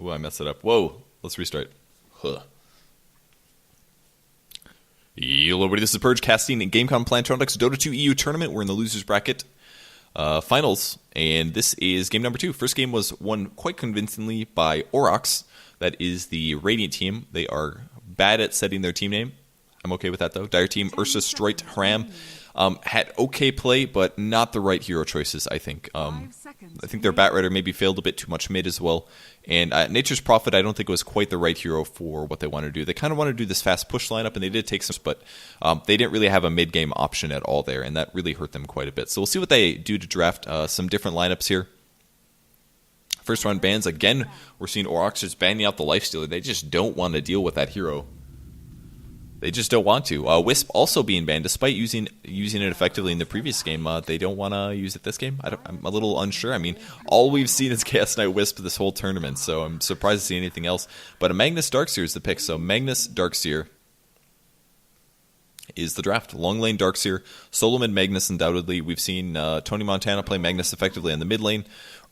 Ooh, I messed it up. Whoa, let's restart. Huh. Hello everybody, this is Purge casting in Gamecom Plantronics Dota 2 EU tournament. We're in the losers bracket finals, and this is game number 2. First game was won quite convincingly by Aurochs. That is the Radiant team. They are bad at setting their team name. I'm okay with that though. Dire team, Ursa, Stroit, Haram. Had okay play, but not the right hero choices, I think. I think their Batrider maybe failed a bit too much mid as well. And Nature's Prophet, I don't think was quite the right hero for what they want to do. They kind of want to do this fast push lineup, and they did take some, but they didn't really have a mid-game option at all there, and that really hurt them quite a bit. So we'll see what they do to draft some different lineups here. First round bans, again, we're seeing Aurochs just banning out the Lifestealer. They just don't want to deal with that hero. They just don't want to. Wisp also being banned, despite using it effectively in the previous game. They don't want to use it this game. I'm a little unsure. I mean, all we've seen is Chaos Knight Wisp this whole tournament, so I'm surprised to see anything else. But a Magnus Darkseer is the pick. So Magnus Darkseer is the draft. Long lane Darkseer, solo mid Magnus undoubtedly. We've seen Tony Montana play Magnus effectively on the mid lane.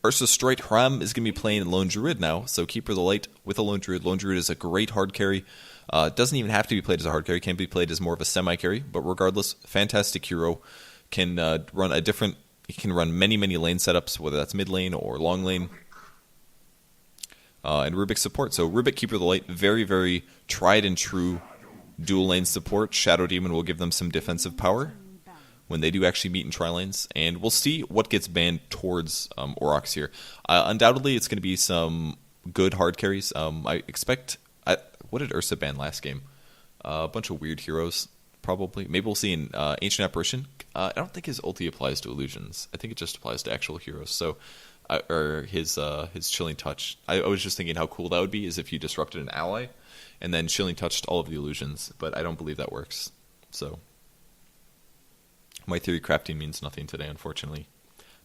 Ursa Stroit Haram is going to be playing Lone Druid now, so Keeper of the Light with a Lone Druid. Lone Druid is a great hard carry. Doesn't even have to be played as a hard carry. Can be played as more of a semi-carry. But regardless, fantastic hero. Can run he can run many lane setups, whether that's mid lane or long lane. And Rubik support. So Rubik, Keeper of the Light, very tried and true dual lane support. Shadow Demon will give them some defensive power when they do actually meet in tri-lanes. And we'll see what gets banned towards Aurochs here. Undoubtedly, it's going to be some good hard carries. I expect... what did Ursa ban last game? A bunch of weird heroes, probably. Maybe we'll see an Ancient Apparition. I don't think his ulti applies to illusions. I think it just applies to actual heroes. So, or his Chilling Touch. I was just thinking how cool that would be is if you disrupted an ally and then Chilling Touched all of the illusions. But I don't believe that works. So, my theory crafting means nothing today, unfortunately.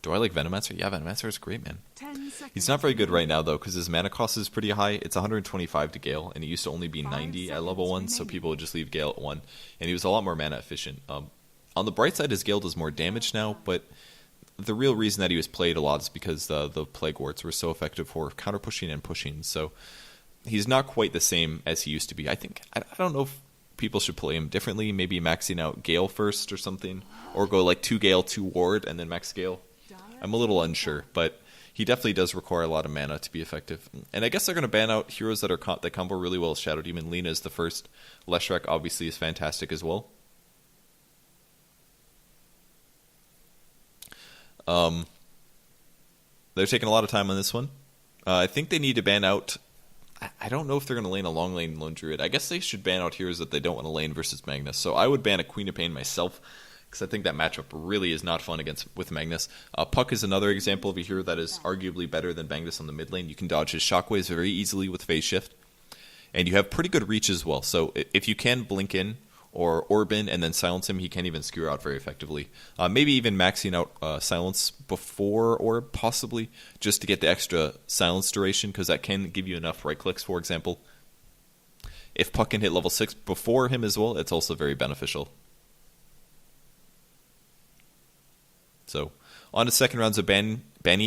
Do I like Venomancer? Yeah, Venomancer is great, man. He's not very good right now, though, because his mana cost is pretty high. It's 125 to Gale, and he used to only be 90 at level 1, so people would just leave Gale at 1. And he was a lot more mana efficient. On the bright side, his Gale does more damage now, but the real reason that he was played a lot is because the Plague Wards were so effective for counter-pushing and pushing. So he's not quite the same as he used to be. I don't know if people should play him differently, maybe maxing out Gale first or something, or go like 2 Gale, 2 Ward, and then max Gale. I'm a little unsure, but he definitely does require a lot of mana to be effective. And I guess they're going to ban out heroes that combo really well. Shadow Demon, Lina is the first. Leshrac obviously is fantastic as well. They're taking a lot of time on this one. I think they need to ban out... I don't know if they're going to lane a long lane Lone Druid. I guess they should ban out heroes that they don't want to lane versus Magnus. So I would ban a Queen of Pain myself, because I think that matchup really is not fun with Magnus. Puck is another example of a hero that is arguably better than Magnus on the mid lane. You can dodge his shockwaves very easily with phase shift, and you have pretty good reach as well. So if you can blink in or orb in and then silence him, he can't even skewer out very effectively. Maybe even maxing out silence before orb, possibly, just to get the extra silence duration, because that can give you enough right clicks, for example. If Puck can hit level 6 before him as well, it's also very beneficial. So, on to second rounds of banning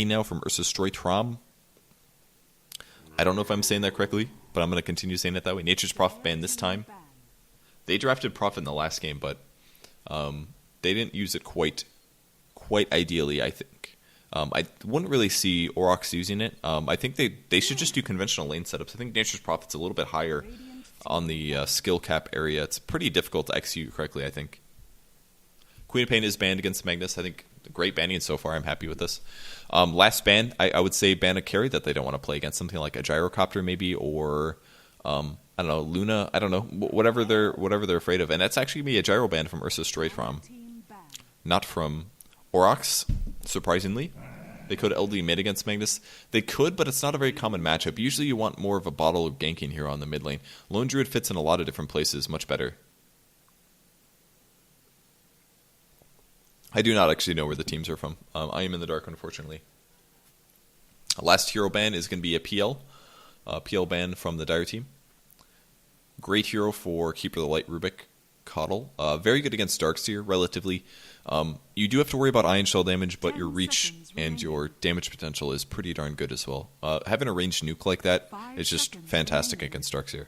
now from Ursa Stroit Haram. I don't know if I'm saying that correctly, but I'm going to continue saying it that way. Nature's Prophet banned this time. They drafted Prophet in the last game, but they didn't use it quite ideally, I think. I wouldn't really see Aurochs using it. I think they should just do conventional lane setups. I think Nature's Prophet's a little bit higher on the skill cap area. It's pretty difficult to execute correctly, I think. Queen of Pain is banned against Magnus. I think great banning so far. I'm happy with this. Last ban, I would say ban a carry that they don't want to play against. Something like a Gyrocopter maybe, or I don't know, Luna. I don't know, whatever they're afraid of. And that's actually going to be a Gyro ban from Ursa Stroit Haram, not from Aurochs. Surprisingly, they could LD mid against Magnus. They could, but it's not a very common matchup. Usually, you want more of a bottle of ganking hero on the mid lane. Lone Druid fits in a lot of different places much better. I do not actually know where the teams are from. I am in the dark, unfortunately. Last hero ban is going to be a PL ban from the Dire team. Great hero for Keeper of the Light, Rubik, Coddle. Very good against Darkseer, relatively. You do have to worry about Ion Shell damage, but your reach and your damage potential is pretty darn good as well. Having a ranged nuke like that is just fantastic against Darkseer.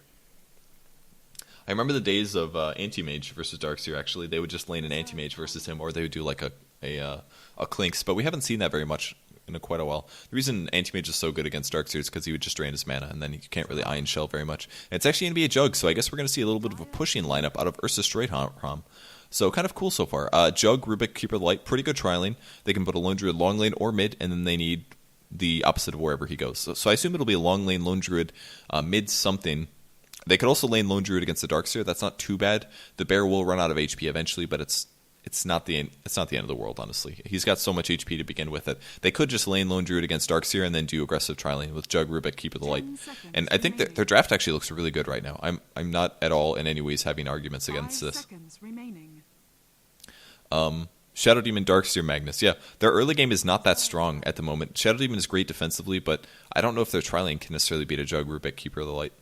I remember the days of Anti-Mage versus Darkseer, actually. They would just lane an Anti-Mage versus him, or they would do like a Clinks, but we haven't seen that very much in quite a while. The reason Anti-Mage is so good against Darkseer is because he would just drain his mana, and then you can't really Ion Shell very much. And it's actually going to be a Jug, so I guess we're going to see a little bit of a pushing lineup out of Ursa Streitham. So kind of cool so far. Jug, Rubik, Keeper of the Light, pretty good trialing. They can put a Lone Druid long lane or mid, and then they need the opposite of wherever he goes. So I assume it'll be a long lane Lone Druid, mid something. They could also lane Lone Druid against the Darkseer. That's not too bad. The bear will run out of HP eventually, but it's not the end of the world, honestly. He's got so much HP to begin with that they could just lane Lone Druid against Darkseer and then do aggressive trialing with Jug, Rubik, Keeper of the Light. And I think their draft actually looks really good right now. I'm not at all in any ways having arguments against this. Shadow Demon, Darkseer, Magnus. Yeah, their early game is not that strong at the moment. Shadow Demon is great defensively, but I don't know if their trialing can necessarily beat a Jug, Rubik, Keeper of the Light.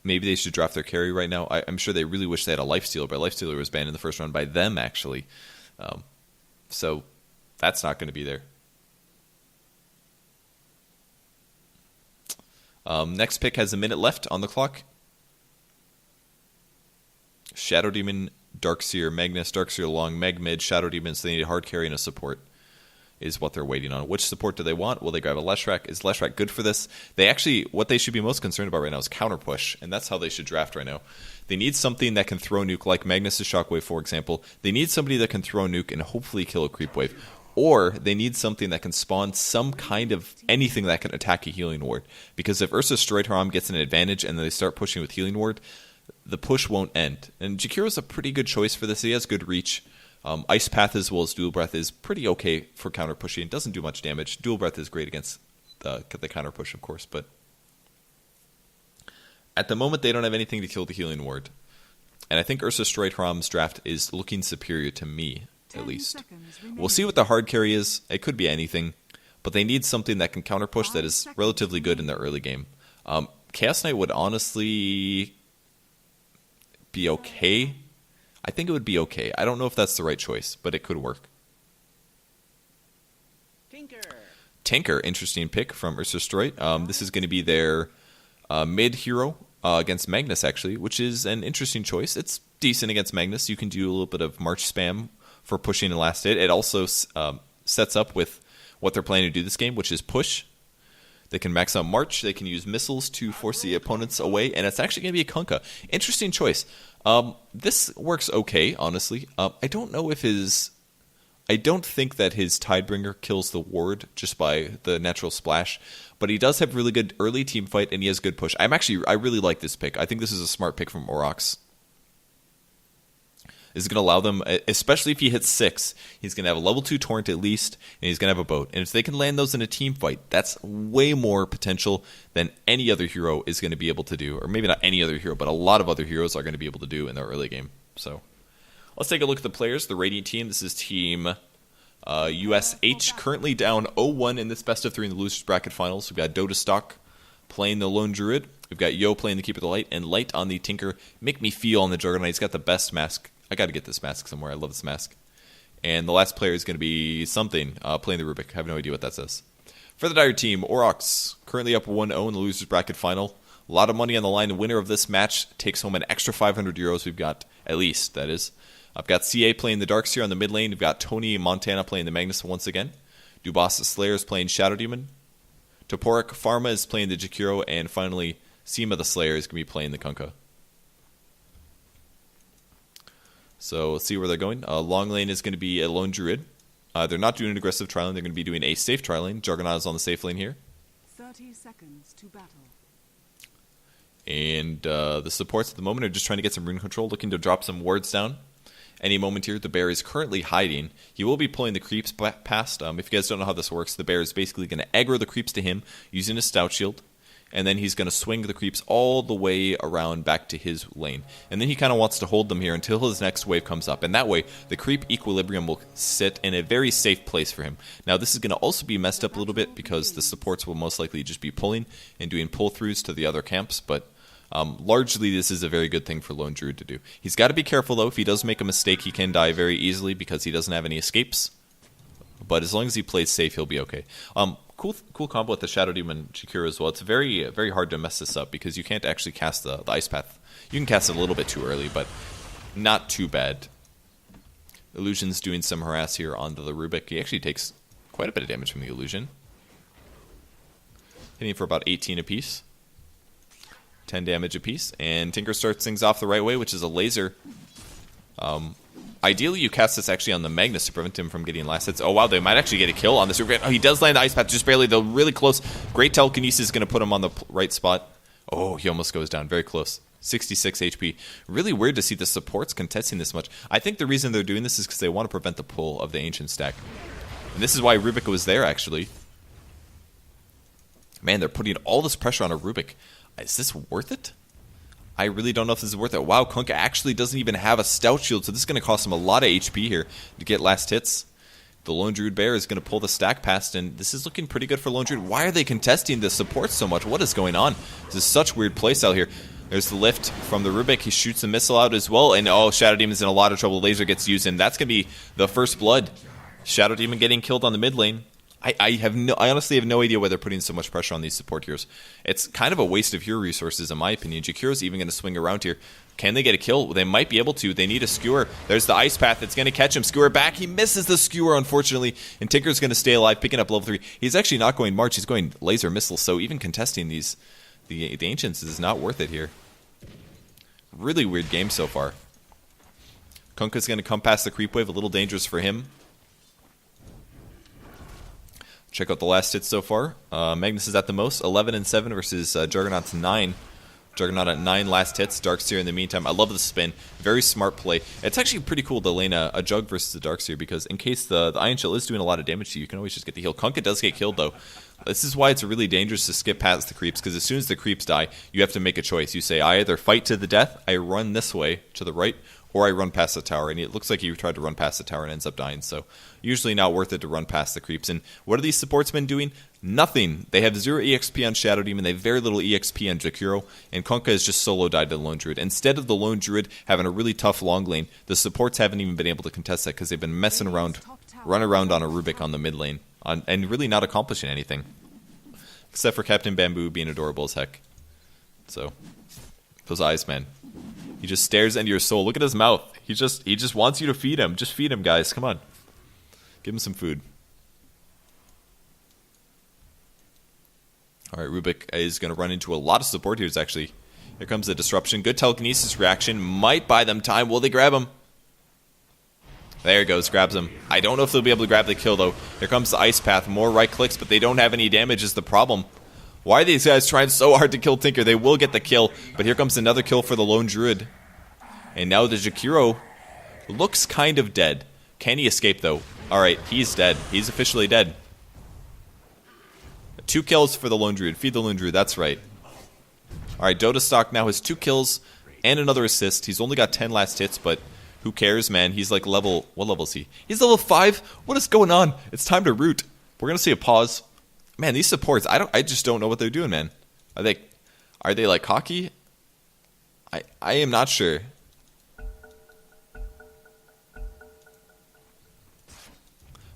Maybe they should draft their carry right now. I'm sure they really wish they had a Lifestealer, but Lifestealer was banned in the first round by them, actually. So that's not going to be there. Next pick has a minute left on the clock. Shadow Demon, Darkseer, Magnus, Darkseer long, Meg mid, Shadow Demon, so they need a hard carry and a support is what they're waiting on. Which support do they want? Will they grab a Leshrac? Is Leshrac good for this? What they should be most concerned about right now is counter push, and that's how they should draft right now. They need something that can throw nuke, like Magnus' Shockwave, for example. They need somebody that can throw nuke and hopefully kill a creep wave. Or they need something that can spawn some kind of anything that can attack a healing ward. Because if Ursa Streitham gets an advantage and then they start pushing with healing ward, the push won't end. And Jakiro's a pretty good choice for this. He has good reach. Ice Path as well as Dual Breath is pretty okay for counter pushing. It doesn't do much damage. Dual Breath is great against the counter push, of course, but at the moment they don't have anything to kill the healing ward. And I think Ursa Streitham's draft is looking superior to me, at least. We'll see what the hard carry is. It could be anything, but they need something that can counter push that is relatively good in the early game. Chaos Knight would honestly be okay. I think it would be okay. I don't know if that's the right choice, but it could work. Tinker, interesting pick from Ursa Streith. This is going to be their mid hero against Magnus, actually, which is an interesting choice. It's decent against Magnus. You can do a little bit of March spam for pushing and last hit. It also sets up with what they're planning to do this game, which is push. They can max out March. They can use missiles to force the opponents away, and it's actually going to be a Kunkka. Interesting choice. This works okay, honestly. I don't think that his Tidebringer kills the ward just by the natural splash, but he does have really good early team fight, and he has good push. I really like this pick. I think this is a smart pick from Aurochs. This is going to allow them, especially if he hits 6, he's going to have a level 2 Torrent at least, and he's going to have a boat. And if they can land those in a team fight, that's way more potential than any other hero is going to be able to do. Or maybe not any other hero, but a lot of other heroes are going to be able to do in their early game. So let's take a look at the players. The Radiant team, this is team USH, currently down 0-1 in this best of 3 in the losers bracket finals. We've got Dota Stock playing the Lone Druid. We've got Yo playing the Keeper of the Light, and Light on the Tinker. Make me feel on the Juggernaut. He's got the best mask. I got to get this mask somewhere. I love this mask. And the last player is going to be something playing the Rubik. I have no idea what that says. For the Dire team, Aurochs, currently up 1-0 in the losers bracket final. A lot of money on the line. The winner of this match takes home an extra 500 euros. We've got, at least, that is. I've got CA playing the Darkseer on the mid lane. We've got Tony Montana playing the Magnus once again. Dubas Slayer is playing Shadow Demon. Toporek Pharma is playing the Jakiro. And finally, Seema the Slayer is going to be playing the Kunkka. So let's see where they're going. Long lane is going to be a Lone Druid. They're not doing an aggressive trialing. They're going to be doing a safe trialing. Juggernaut is on the safe lane here. 30 seconds to battle. And the supports at the moment are just trying to get some rune control, looking to drop some wards down. Any moment here, the bear is currently hiding. He will be pulling the creeps past. If you guys don't know how this works, the bear is basically going to aggro the creeps to him using his stout shield. And then he's going to swing the creeps all the way around back to his lane. And then he kind of wants to hold them here until his next wave comes up. And that way, the creep equilibrium will sit in a very safe place for him. Now, this is going to also be messed up a little bit because the supports will most likely just be pulling and doing pull-throughs to the other camps. But Largely, this is a very good thing for Lone Druid to do. He's got to be careful, though. If he does make a mistake, he can die very easily because he doesn't have any escapes. But as long as he plays safe, he'll be okay. Cool combo with the Shadow Demon Jakiro as well. It's very, very hard to mess this up because you can't actually cast the Ice Path. You can cast it a little bit too early, but not too bad. Illusion's doing some harass here on the Rubik. He actually takes quite a bit of damage from the Illusion. Hitting for about 18 apiece. 10 damage apiece. And Tinker starts things off the right way, which is a laser. Ideally, you cast this actually on the Magnus to prevent him from getting last hits. Oh, wow, they might actually get a kill on this. Oh, he does land the Ice Path just barely, though. Really close. Great telekinesis is going to put him on the right spot. Oh, he almost goes down. Very close. 66 HP. Really weird to see the supports contesting this much. I think the reason they're doing this is because they want to prevent the pull of the Ancient stack. And this is why Rubik was there, actually. Man, they're putting all this pressure on a Rubik. Is this worth it? I really don't know if this is worth it. Wow, Kunkka actually doesn't even have a Stout Shield, so this is going to cost him a lot of HP here to get last hits. The Lone Druid Bear is going to pull the stack past, and this is looking pretty good for Lone Druid. Why are they contesting the support so much? What is going on? This is such weird playstyle here. There's the lift from the Rubik. He shoots a missile out as well, and oh, Shadow Demon's in a lot of trouble. Laser gets used, and that's going to be the first blood. Shadow Demon getting killed on the mid lane. I honestly have no idea why they're putting so much pressure on these support heroes. It's kind of a waste of hero resources, in my opinion. Jakiro's even going to swing around here. Can they get a kill? They might be able to. They need a skewer. There's the Ice Path. It's going to catch him. Skewer back. He misses the skewer, unfortunately. And Tinker's going to stay alive, picking up level 3. He's actually not going March. He's going Laser Missile. So even contesting the Ancients is not worth it here. Really weird game so far. Kunkka's going to come past the creep wave. A little dangerous for him. Check out the last hits so far. Magnus is at the most, 11 and 7 versus Juggernaut's 9. Juggernaut at 9 last hits. Darkseer in the meantime. I love the spin. Very smart play. It's actually pretty cool to lane a Jug versus a Darkseer because in case the Iron Shell is doing a lot of damage to you, you can always just get the heal. Kunkka does get killed though. This is why it's really dangerous to skip past the creeps because as soon as the creeps die, you have to make a choice. You say, I either fight to the death, I run this way to the right, or I run past the tower. And it looks like he tried to run past the tower and ends up dying. So usually not worth it to run past the creeps. And what are these supports been doing? Nothing. They have 0 EXP on Shadow Demon. They have very little EXP on Jakiro. And Kunkka has just solo died to the Lone Druid. Instead of the Lone Druid having a really tough long lane, the supports haven't even been able to contest that because they've been messing around, run around on a Rubik on the mid lane, and really not accomplishing anything. Except for Captain Bamboo being adorable as heck. So, those eyes, man. He just stares into your soul. Look at his mouth. He just wants you to feed him. Just feed him, guys. Come on. Give him some food. Alright, Rubik is going to run into a lot of support here, actually. Here comes the disruption. Good telekinesis reaction. Might buy them time. Will they grab him? There it goes. Grabs him. I don't know if they'll be able to grab the kill, though. Here comes the Ice Path. More right clicks, but they don't have any damage is the problem. Why are these guys trying so hard to kill Tinker? They will get the kill, but here comes another kill for the Lone Druid. And now the Jakiro looks kind of dead. Can he escape, though? Alright, he's dead. He's officially dead. 2 kills for the Lone Druid. Feed the Lone Druid, that's right. Alright, Dota stock now has 2 kills and another assist. He's only got 10 last hits, but who cares, man? He's like level... What level is he? He's level 5? What is going on? It's time to root. We're going to see a pause. Man, these supports, I just don't know what they're doing, man. Are they like hockey? I am not sure.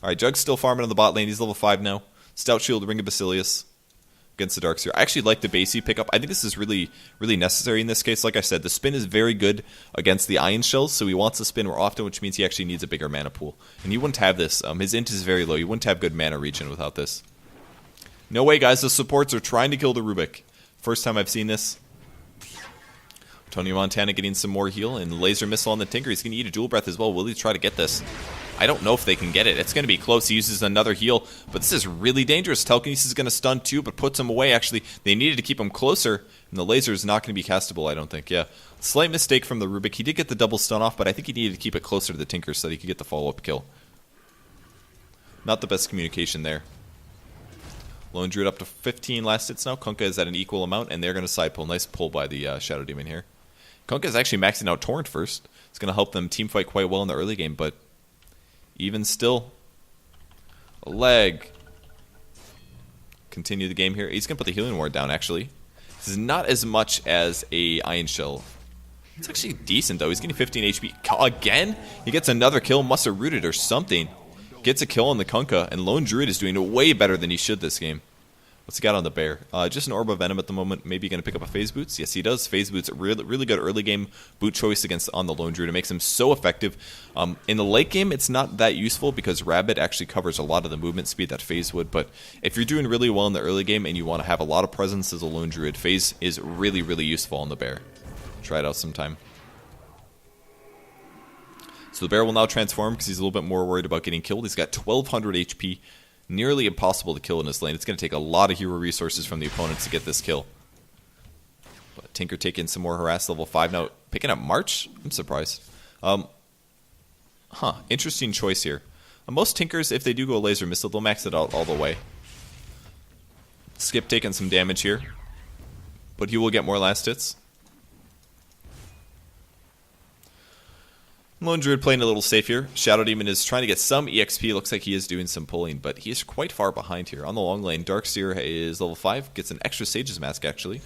Alright, Jug's still farming on the bot lane. He's level 5 now. Stout Shield, Ring of Basilius against the Darkseer. I actually like the Basey pickup. I think this is really, really necessary in this case. Like I said, the spin is very good against the Iron Shells, so he wants to spin more often, which means he actually needs a bigger mana pool. And you wouldn't have this. His int is very low. You wouldn't have good mana regen without this. No way, guys. The supports are trying to kill the Rubik. First time I've seen this. Tony Montana getting some more heal, and Laser Missile on the Tinker. He's going to eat a Dual Breath as well. Will he try to get this? I don't know if they can get it. It's going to be close. He uses another heal, but this is really dangerous. Telekinesis is going to stun too, but puts him away. Actually, they needed to keep him closer, and the laser is not going to be castable, I don't think. Yeah, slight mistake from the Rubik. He did get the double stun off, but I think he needed to keep it closer to the Tinker so that he could get the follow-up kill. Not the best communication there. Lone Druid up to 15 last hits now. Kunkka is at an equal amount, and they're going to side pull. Nice pull by the Shadow Demon here. Kunkka is actually maxing out Torrent first. It's going to help them team fight quite well in the early game, but even still, a leg. Continue the game here. He's going to put the healing ward down, actually. This is not as much as a Iron Shell. It's actually decent, though. He's getting 15 HP. Again? He gets another kill. Must have rooted or something. Gets a kill on the Kunkka, and Lone Druid is doing way better than he should this game. What's he got on the bear? Just an Orb of Venom at the moment. Maybe going to pick up a Phase Boots? Yes, he does. Phase Boots, really good early game boot choice on the Lone Druid. It makes him so effective. In the late game, it's not that useful because Rabbit actually covers a lot of the movement speed that Phase would. But if you're doing really well in the early game and you want to have a lot of presence as a Lone Druid, Phase is really useful on the bear. Try it out sometime. So the bear will now transform because he's a little bit more worried about getting killed. He's got 1200 HP. Nearly impossible to kill in this lane. It's going to take a lot of hero resources from the opponent to get this kill. But Tinker taking some more harass, level 5 now. Picking up March? I'm surprised. Interesting choice here. Most Tinkers, if they do go laser missile, they'll max it out all the way. Skip taking some damage here. But he will get more last hits. Lone Druid playing a little safe here. Shadow Demon is trying to get some EXP. Looks like he is doing some pulling, but he is quite far behind here. On the long lane, Darkseer is level 5. Gets an extra Sage's Mask, actually.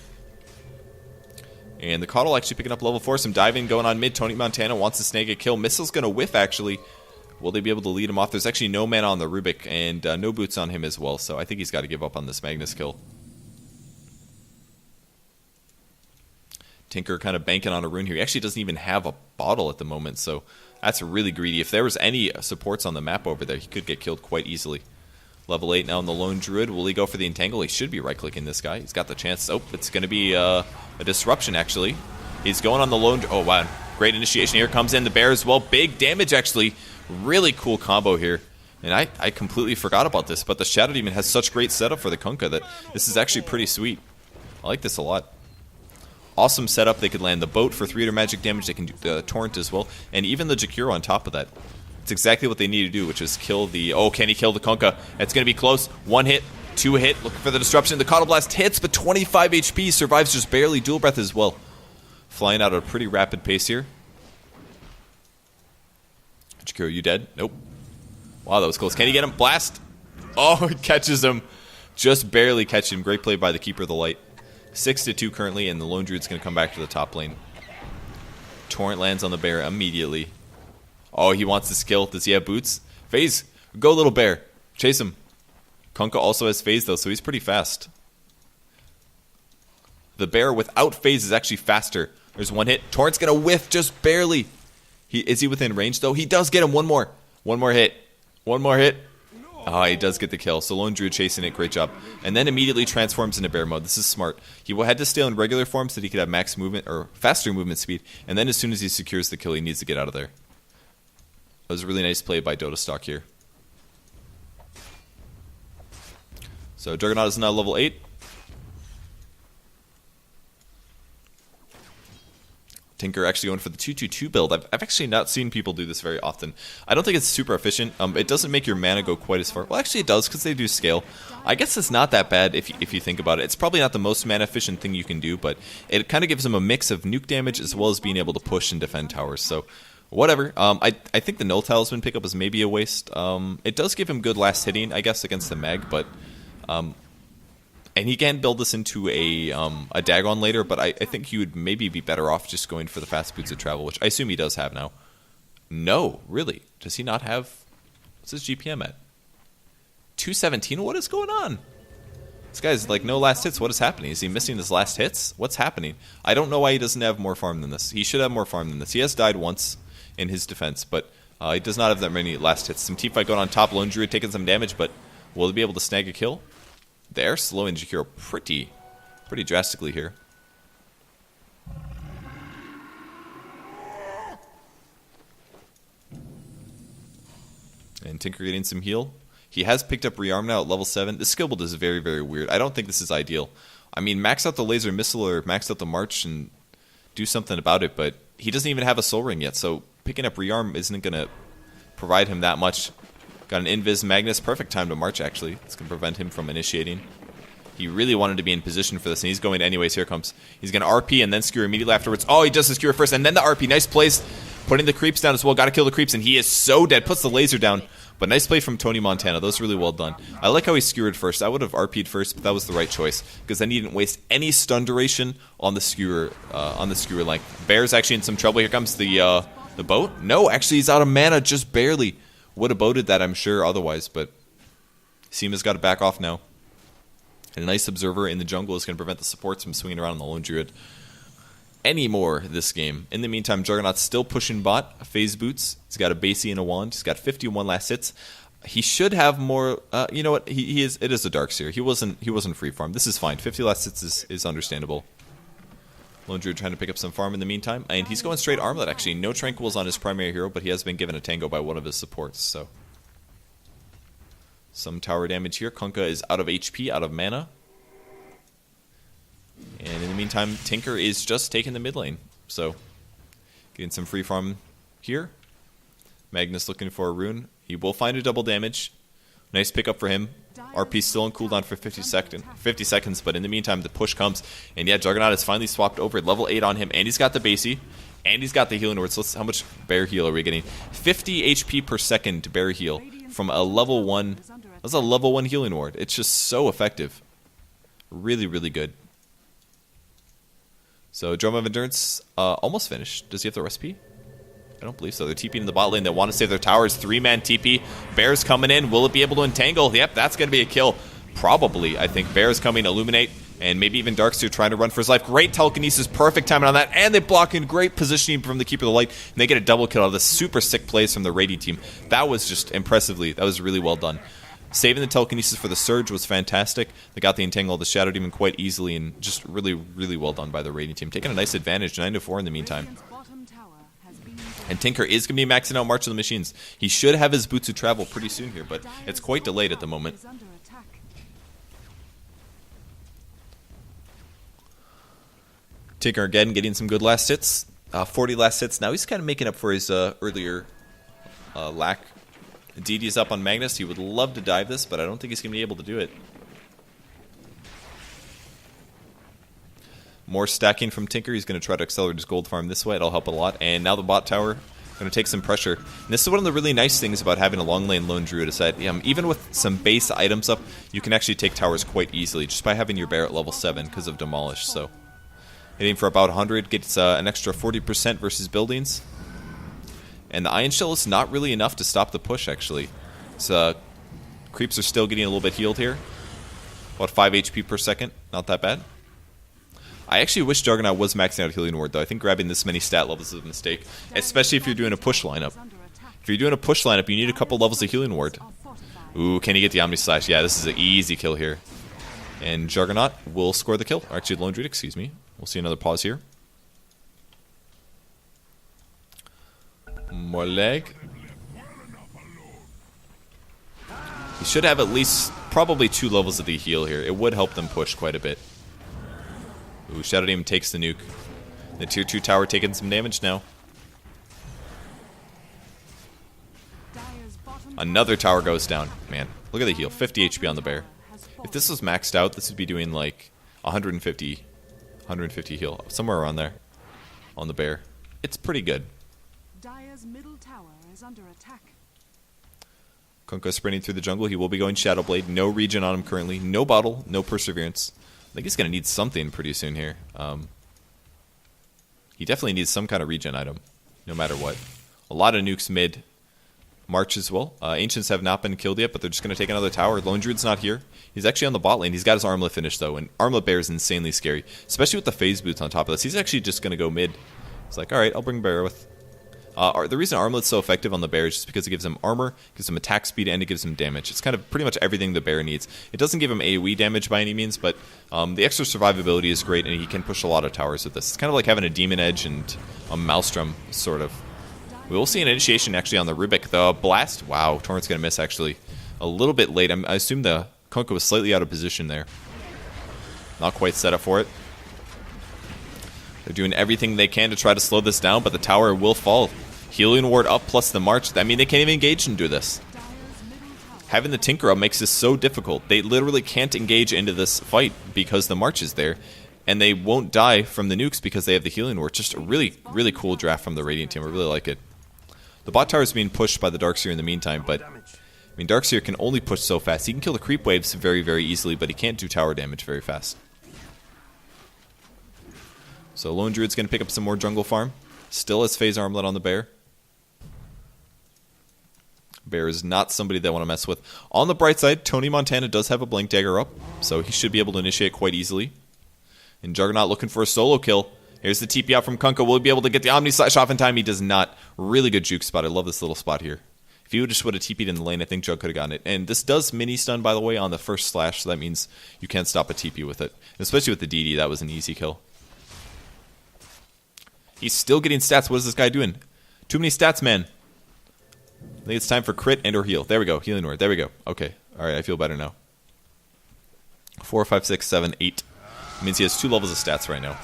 And the Caudal actually picking up level 4. Some diving going on mid. Tony Montana wants to snag a kill. Missile's going to whiff, actually. Will they be able to lead him off? There's actually no mana on the Rubik, and no boots on him as well, so I think he's got to give up on this Magnus kill. Tinker kind of banking on a rune here. He actually doesn't even have a bottle at the moment, so that's really greedy. If there was any supports on the map over there, he could get killed quite easily. Level 8 now in the Lone Druid. Will he go for the Entangle? He should be right-clicking this guy. He's got the chance. Oh, it's going to be a Disruption, actually. He's going on the Lone... Oh, wow. Great initiation. Here comes in the bear as well. Big damage, actually. Really cool combo here. And I completely forgot about this, but the Shadow Demon has such great setup for the Kunkka that this is actually pretty sweet. I like this a lot. Awesome setup. They could land the boat for 300 magic damage. They can do the Torrent as well. And even the Jakiro on top of that. It's exactly what they need to do, which is kill the... Oh, can he kill the Kunkka? It's going to be close. 1 hit, 2 hit. Looking for the Disruption. The Caudal Blast hits, but 25 HP. Survives just barely. Dual Breath as well. Flying out at a pretty rapid pace here. Jakiro, you dead? Nope. Wow, that was close. Can he get him? Blast! Oh, he catches him. Just barely catching him. Great play by the Keeper of the Light. 6-2 currently, and the Lone Druid's going to come back to the top lane. Torrent lands on the bear immediately. Oh, he wants this kill. Does he have boots? Phase, go little bear. Chase him. Kunkka also has phase, though, so he's pretty fast. The bear without phase is actually faster. There's 1 hit. Torrent's going to whiff just barely. Is he within range, though? He does get him. One more hit. One more hit. Oh, he does get the kill. So Lone Druid chasing it. Great job. And then immediately transforms into bear mode. This is smart. He had to stay in regular form so that he could have max movement or faster movement speed. And then as soon as he secures the kill, he needs to get out of there. That was a really nice play by Dota Stock here. So Juggernaut is now level 8. Tinker actually going for the 2-2-2 build. I've actually not seen people do this very often. I don't think it's super efficient. It doesn't make your mana go quite as far. Well, actually it does because they do scale. I guess it's not that bad if you think about it. It's probably not the most mana efficient thing you can do, but it kind of gives them a mix of nuke damage as well as being able to push and defend towers. So whatever. I think the Null Talisman pickup is maybe a waste. It does give him good last hitting, I guess, against the Mag, but... and he can build this into a Dagon later, but I think he would maybe be better off just going for the fast boots of travel, which I assume he does have now. No, really? Does he not have... What's his GPM at? 217? What is going on? This guy's like no last hits. What is happening? Is he missing his last hits? What's happening? I don't know why he doesn't have more farm than this. He should have more farm than this. He has died once in his defense, but he does not have that many last hits. Some teamfight going on top. Lone Druid taking some damage, but will he be able to snag a kill? They're slowing Jakiro pretty drastically here. And Tinker getting some heal. He has picked up Rearm now at level 7. This skill build is very, very weird. I don't think this is ideal. I mean, max out the Laser Missile or max out the March and do something about it, but he doesn't even have a Soul Ring yet, so picking up Rearm isn't going to provide him that much. Got an Invis Magnus. Perfect time to March, actually. It's going to prevent him from initiating. He really wanted to be in position for this, and he's going anyways. Here comes. He's going to RP and then skewer immediately afterwards. Oh, he does the skewer first, and then the RP. Nice plays. Putting the creeps down as well. Got to kill the creeps, and he is so dead. Puts the laser down, But nice play from Tony Montana. That was really well done. I like how he skewered first. I would have RP'd first, but that was the right choice because then he didn't waste any stun duration on the skewer length. Bear's actually in some trouble. Here comes the boat. No, actually he's out of mana just barely. Would have boated that, I'm sure, otherwise, but Seema's got to back off now. And a nice observer in the jungle is going to prevent the supports from swinging around on the Lone Druid anymore this game. In the meantime, Juggernaut's still pushing bot. Phase boots. He's got a Basie and a wand. He's got 51 last hits. He should have more. You know what? He is. It is a Darkseer. He wasn't free farm. This is fine. 50 last hits is understandable. Lone Druid trying to pick up some farm in the meantime, and he's going straight armlet. Actually, no tranquils on his primary hero, but he has been given a tango by one of his supports. So some tower damage here. Kunkka is out of HP, out of mana. And in the meantime, Tinker is just taking the mid lane. So, getting some free farm here. Magnus looking for a rune. He will find a double damage. Nice pickup for him. RP still on cooldown for 50 seconds, but in the meantime, the push comes. And yeah, Juggernaut has finally swapped over. Level 8 on him, and he's got the Basie. And he's got the healing ward. So let's, how much bear heal are we getting? 50 HP per second bear heal from a level 1. That's a level 1 healing ward. It's just so effective. Really, really good. So Drum of Endurance almost finished. Does he have the recipe? I don't believe so. They're TPing in the bot lane. They want to save their towers. 3-man TP. Bear's coming in. Will it be able to entangle? Yep, that's going to be a kill. Probably, I think. Bear's coming. Illuminate. And maybe even Darkseer trying to run for his life. Great telekinesis. Perfect timing on that. And they block in. Great positioning from the Keeper of the Light. And they get a double kill out of this super sick plays from the Radiant team. That was just impressively. That was really well done. Saving the telekinesis for the Surge was fantastic. They got the entangle of the Shadow Demon quite easily, and just really, really well done by the Radiant team. Taking a nice advantage, 9-4 in the meantime. And Tinker is going to be maxing out March of the Machines. He should have his Boots of Travel pretty soon here, but it's quite delayed at the moment. Tinker again getting some good last hits. 40 last hits. Now he's kind of making up for his earlier lack. DD's up on Magnus. He would love to dive this, but I don't think he's going to be able to do it. More stacking from Tinker. He's going to try to accelerate his gold farm this way. It'll help a lot. And now the bot tower going to take some pressure. And this is one of the really nice things about having a long lane Lone Druid is that even with some base items up, you can actually take towers quite easily just by having your bear at level 7 because of Demolish. So hitting for about 100 gets an extra 40% versus buildings. And the Iron Shell is not really enough to stop the push, actually. So, creeps are still getting a little bit healed here. About 5 HP per second. Not that bad. I actually wish Juggernaut was maxing out Healing Ward, though. I think grabbing this many stat levels is a mistake. Especially if you're doing a push lineup. If you're doing a push lineup, you need a couple levels of Healing Ward. Ooh, can he get the Omni Slash? Yeah, this is an easy kill here. And Juggernaut will score the kill. Or actually, Lone Druid, excuse me. We'll see another pause here. More leg. He should have at least probably 2 levels of the heal here. It would help them push quite a bit. Ooh, Shadow Demon takes the nuke. The tier 2 tower taking some damage now. Another tower goes down. Man, look at the heal. 50 HP on the bear. If this was maxed out, this would be doing like 150 heal. Somewhere around there on the bear. It's pretty good. Dire's middle tower is under attack. Kunkka sprinting through the jungle. He will be going Shadow Blade. No regen on him currently. No bottle. No perseverance. I think he's going to need something pretty soon here. He definitely needs some kind of regen item, no matter what. A lot of nukes mid. March as well. Ancients have not been killed yet, but they're just going to take another tower. Lone Druid's not here. He's actually on the bot lane. He's got his Armlet finished, though, and Armlet Bear is insanely scary, especially with the phase boots on top of this. He's actually just going to go mid. He's like, alright, I'll bring Bear with. The reason Armlet's so effective on the bear is just because it gives him armor, gives him attack speed, and it gives him damage. It's kind of pretty much everything the bear needs. It doesn't give him AoE damage by any means, but the extra survivability is great, and he can push a lot of towers with this. It's kind of like having a Demon Edge and a Maelstrom, sort of. We will see an initiation actually on the Rubik. The blast, wow, Torrent's going to miss actually. A little bit late. I assume the Kunkka was slightly out of position there. Not quite set up for it. They're doing everything they can to try to slow this down, but the tower will fall. Healing Ward up plus the March. I mean, they can't even engage and do this. Having the Tinker up makes this so difficult. They literally can't engage into this fight because the March is there. And they won't die from the nukes because they have the Healing Ward. Just a really, really cool draft from the Radiant team. I really like it. The bot tower is being pushed by the Darkseer in the meantime, but I mean, Darkseer can only push so fast. He can kill the creep waves very, very easily, but he can't do tower damage very fast. So Lone Druid's going to pick up some more jungle farm. Still has Phase Armlet on the bear. Bear is not somebody they want to mess with. On the bright side, Tony Montana does have a Blink Dagger up, so he should be able to initiate quite easily. And Juggernaut looking for a solo kill. Here's the TP out from Kunkka. Will he be able to get the Omni Slash off in time? He does not. Really good juke spot. I love this little spot here. If he just would have TP'd in the lane, I think Jug could have gotten it. And this does mini stun, by the way, on the first slash, so that means you can't stop a TP with it. And especially with the DD, that was an easy kill. He's still getting stats. What is this guy doing? Too many stats, man. I think it's time for crit and or heal. There we go. Healing word. There we go. Okay. All right. I feel better now. 4, 5, 6, 7, 8. Means he has 2 levels of stats right now.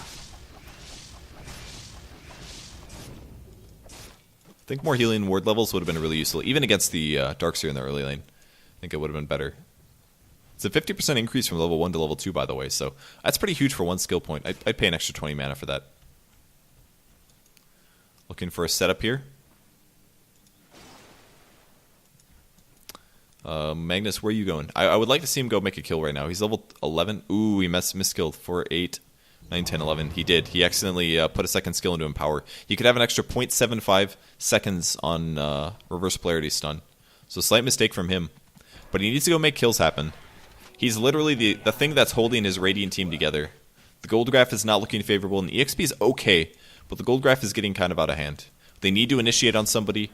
I think more healing ward levels would have been really useful, even against the Darkseer in the early lane. I think it would have been better. It's a 50% increase from level 1 to level 2, by the way, so that's pretty huge for one skill point. I'd pay an extra 20 mana for that. Looking for a setup here. Magnus, where are you going? I would like to see him go make a kill right now. He's level 11. Ooh, he miskilled for 8, 9, 10, 11. He did. He accidentally put a second skill into Empower. He could have an extra 0.75 seconds on Reverse Polarity Stun. So slight mistake from him. But he needs to go make kills happen. He's literally the thing that's holding his Radiant team together. The gold graph is not looking favorable, and the EXP is okay, but the gold graph is getting kind of out of hand. They need to initiate on somebody,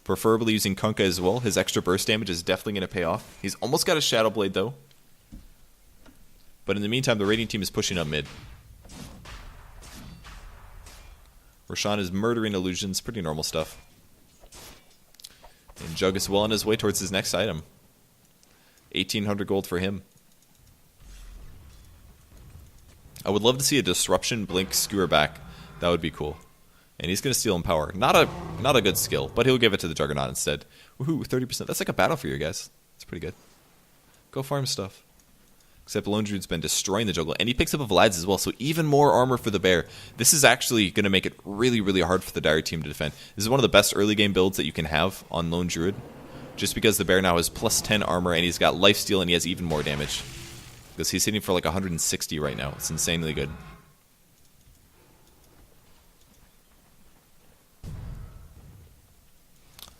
preferably using Kunkka as well. His extra burst damage is definitely going to pay off. He's almost got a Shadow Blade, though. But in the meantime, the Radiant team is pushing up mid. Roshan is murdering illusions. Pretty normal stuff. And Jug is well on his way towards his next item. 1,800 gold for him. I would love to see a Disruption Blink Skewer back. That would be cool. And he's going to steal Empower. Not a good skill, but he'll give it to the Juggernaut instead. Woohoo, 30%. That's like a battle for you guys. That's pretty good. Go farm stuff. Except Lone Druid's been destroying the jungle. And he picks up a Vlad's as well, so even more armor for the bear. This is actually going to make it really, really hard for the Dire team to defend. This is one of the best early game builds that you can have on Lone Druid. Just because the bear now has plus 10 armor, and he's got lifesteal, and he has even more damage. Because he's hitting for like 160 right now. It's insanely good.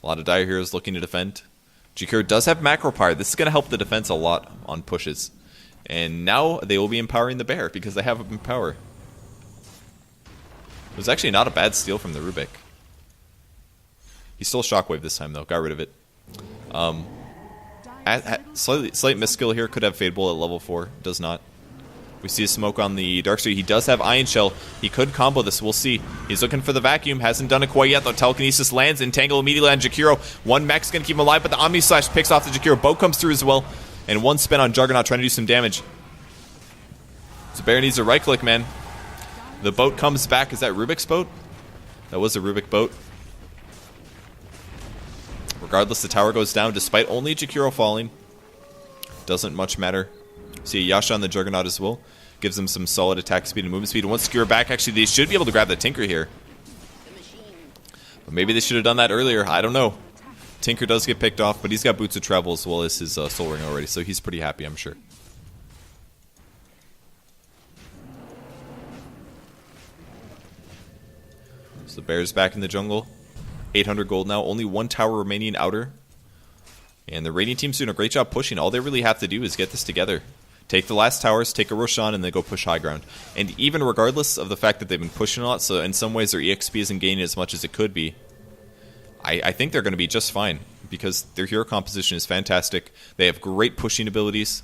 A lot of Dire heroes looking to defend. Jakiro does have Macro Power. This is going to help the defense a lot on pushes. And now they will be empowering the bear because they have Empower. It was actually not a bad steal from the Rubik. He stole Shockwave this time, though. Got rid of it. Slight misskill here. Could have Fade Bolt at level 4. Does not. We see a smoke on the Darkseer. He does have Ion Shell. He could combo this. We'll see. He's looking for the vacuum. Hasn't done it quite yet, though. Telekinesis lands. Entangle immediately on Jakiro. One mech's going to keep him alive, but the Omni Slash picks off the Jakiro. Boat comes through as well. And one spin on Juggernaut trying to do some damage. So Bear needs a right click, man. The boat comes back. Is that Rubik's boat? That was a Rubik boat. Regardless, the tower goes down despite only Jakiro falling. Doesn't much matter. See a Yasha on the Juggernaut as well. Gives him some solid attack speed and movement speed. And once Skewer back, actually, they should be able to grab the Tinker here. But maybe they should have done that earlier. I don't know. Tinker does get picked off, but he's got Boots of Travel as well as his Soul Ring already, so he's pretty happy, I'm sure. So the Bear's back in the jungle. 800 gold now. Only one tower remaining outer. And the Radiant team's doing a great job pushing. All they really have to do is get this together. Take the last towers, take a Roshan, and then go push high ground. And even regardless of the fact that they've been pushing a lot, so in some ways their EXP isn't gaining as much as it could be, I think they're going to be just fine. Because their hero composition is fantastic. They have great pushing abilities.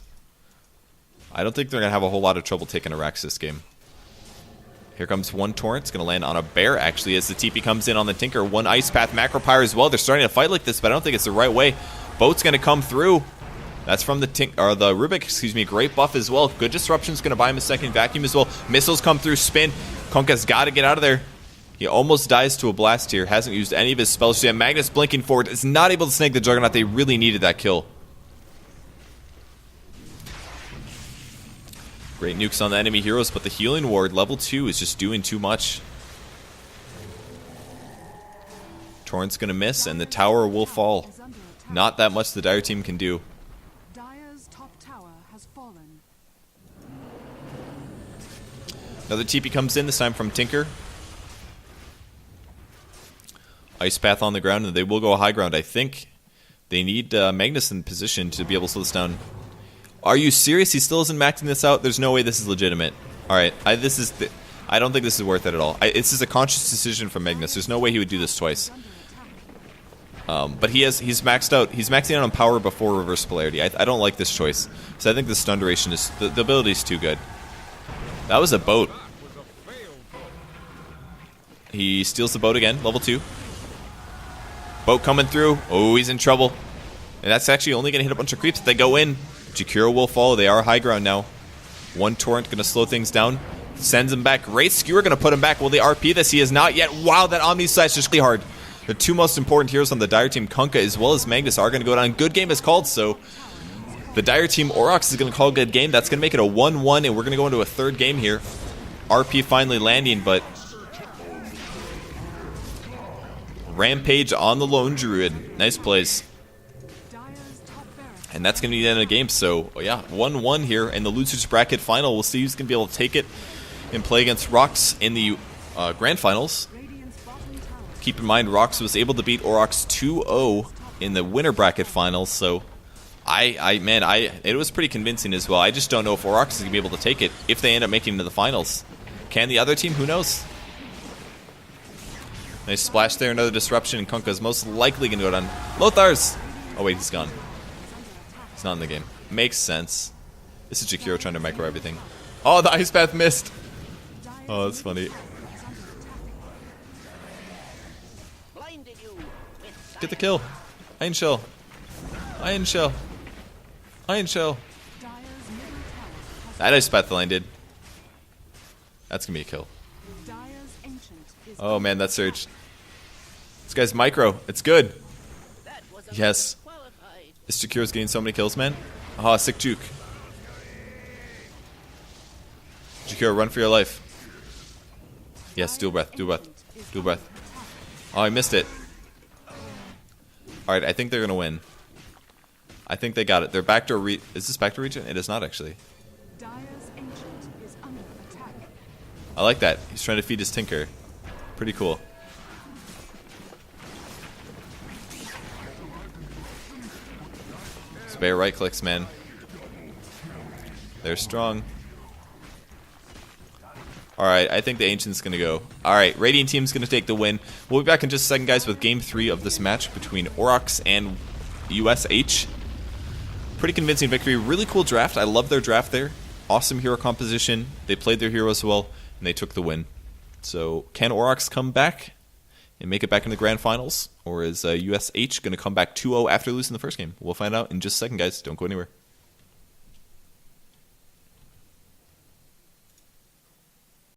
I don't think they're going to have a whole lot of trouble taking Aurochs this game. Here comes one Torrent. It's going to land on a bear, actually, as the TP comes in on the Tinker. One Ice Path, Macro Pyre as well. They're starting to fight like this, but I don't think it's the right way. Boat's going to come through. That's from the Rubik, excuse me. Great buff as well. Good Disruption's going to buy him a second vacuum as well. Missiles come through, spin. Kunkka's got to get out of there. He almost dies to a blast here. Hasn't used any of his spells yet. Magnus blinking forward. Is not able to snag the Juggernaut. They really needed that kill. Great nukes on the enemy heroes, but the healing ward, level 2, is just doing too much. Torrent's going to miss, and the tower will fall. Not that much the Dire team can do. Dire's top tower has fallen. Another TP comes in, this time from Tinker. Ice Path on the ground, and they will go high ground. I think they need Magnus in position to be able to slow this down. Are you serious? He still isn't maxing this out? There's no way this is legitimate. Alright, I don't think this is worth it at all. This is a conscious decision from Magnus. There's no way he would do this twice. But he's maxed out. He's maxing out on power before reverse polarity. I don't like this choice. So I think the stun duration is... The ability is too good. That was a boat. He steals the boat again, level 2. Boat coming through. Oh, he's in trouble. And that's actually only going to hit a bunch of creeps if they go in. Jakiro will follow. They are high ground now. One torrent going to slow things down. Sends him back. Wraith Skewer going to put him back. Will they RP this? He is not yet. Wow, that Omni Slash is really hard. The two most important heroes on the Dire team, Kunkka as well as Magnus, are going to go down. Good game is called, so the Dire team, Aurochs, is going to call a good game. That's going to make it a 1-1, and we're going to go into a third game here. RP finally landing, but Rampage on the lone Druid. Nice plays. And that's going to be the end of the game. So, yeah, 1-1 here in the losers bracket final. We'll see who's going to be able to take it and play against Aurochs in the grand finals. Keep in mind, Aurochs was able to beat Aurochs 2-0 in the winner bracket finals. So, it was pretty convincing as well. I just don't know if Aurochs is going to be able to take it if they end up making it to the finals. Can the other team? Who knows? Nice splash there, another disruption, and Kunkka is most likely going to go down. Lothar's! Oh wait, he's gone. He's not in the game. Makes sense. This is Jakiro trying to micro everything. Oh, the Ice Path missed! Oh, that's funny. Get the kill. Iron Shell. Iron Shell. Iron Shell. That Ice Path landed. That's going to be a kill. Oh man, that surge. This guy's micro. It's good. Yes. This Jakiro's getting so many kills, man. Ah, sick juke. Jakiro, run for your life. Yes, dual breath, dual breath, dual breath. Oh, I missed it. Alright, I think they're going to win. I think they got it. They're backdoor is this backdoor region? It is not, actually. I like that. He's trying to feed his Tinker. Pretty cool. Spare right clicks, man. They're strong. Alright, I think the Ancient's going to go. Alright, Radiant Team's going to take the win. We'll be back in just a second, guys, with Game 3 of this match between Aurochs and USH. Pretty convincing victory. Really cool draft. I love their draft there. Awesome hero composition. They played their heroes well, and they took the win. So, can Aurochs come back and make it back in the grand finals? Or is USH going to come back 2-0 after losing the first game? We'll find out in just a second, guys. Don't go anywhere.